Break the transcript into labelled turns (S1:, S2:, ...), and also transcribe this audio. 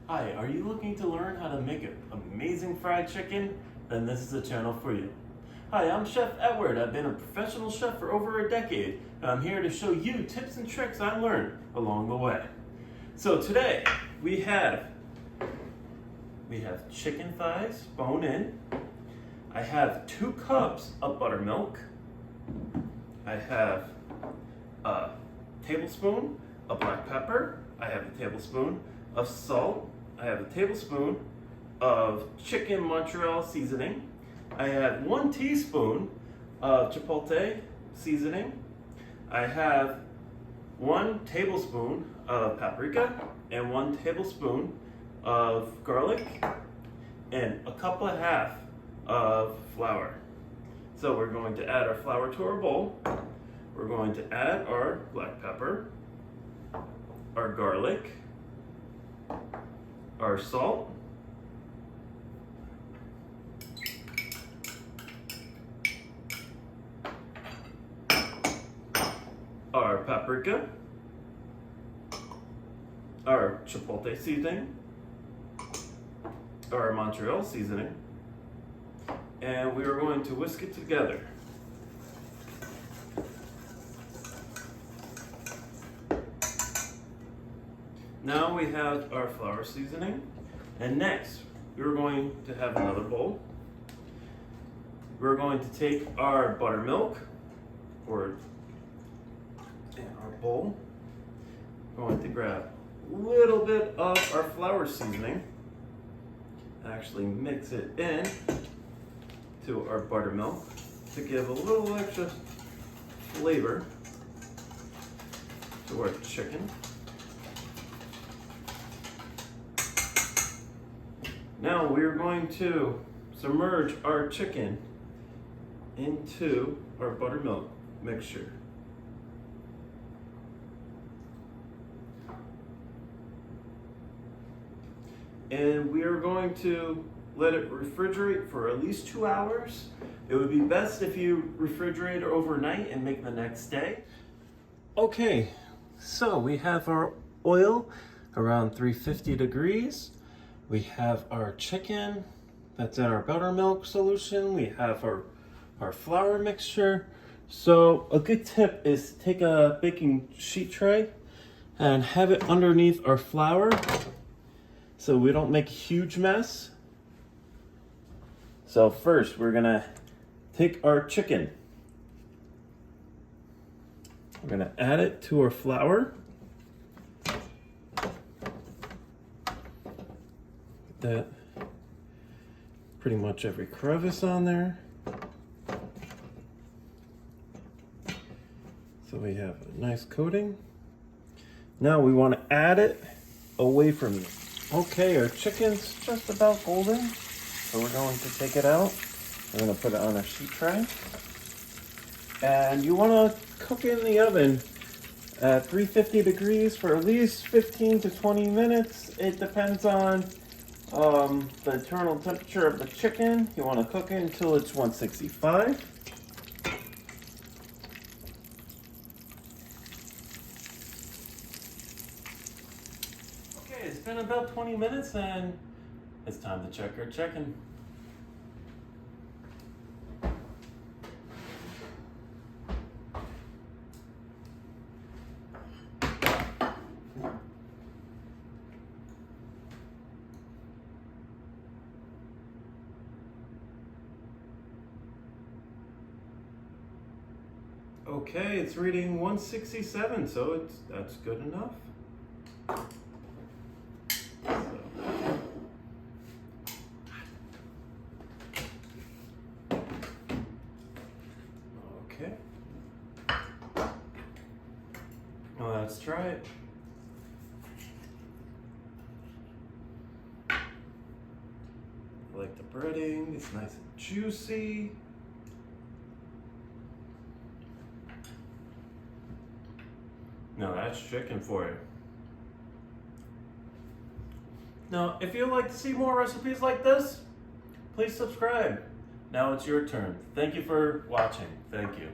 S1: Hi, are you looking to learn how to make an amazing fried chicken? Then this is the channel for you. Hi, I'm Chef Edward. I've been a professional chef for over a decade, and I'm here to show you tips and tricks I learned along the way. So today, we have chicken thighs, bone in. I have 2 cups of buttermilk. I have a tablespoon of black pepper. I have a tablespoon of salt. I have a tablespoon of chicken mozzarella seasoning. I have 1 teaspoon of chipotle seasoning. I have 1 tablespoon of paprika and 1 tablespoon of garlic and a cup and a half of flour. So we're going to add our flour to our bowl. We're going to add our black pepper, our garlic, our salt, our paprika, our chipotle seasoning, our mozzarella seasoning, and we are going to whisk it together. Now we have our flour seasoning, and next we're going to have another bowl. We're going to take our buttermilk in our bowl. We're going to grab a little bit of our flour seasoning, actually mix it in to our buttermilk to give a little extra flavor to our chicken. Now we're going to submerge our chicken into our buttermilk mixture. And we are going to let it refrigerate for at least 2 hours. It would be best if you refrigerate it overnight and make the next day. Okay, so we have our oil around 350 degrees. We have our chicken that's in our buttermilk solution. We have our flour mixture. So a good tip is to take a baking sheet tray and have it underneath our flour so we don't make a huge mess. So first we're gonna take our chicken. We're gonna add it to our flour. That pretty much every crevice on there. So we have a nice coating. Now we want to add it away from you. Okay, our chicken's just about golden, so we're going to take it out. We're going to put it on a sheet tray. And you want to cook it in the oven at 350 degrees for at least 15 to 20 minutes. It depends on the internal temperature of the chicken. You want to cook it until it's 165. Okay, it's been about 20 minutes and it's time to check our chicken. Okay, it's reading 167, so that's good enough. Okay. Well, let's try it. I like the breading, it's nice and juicy. Now that's chicken for you. Now, if you'd like to see more recipes like this, please subscribe. Now it's your turn. Thank you for watching. Thank you.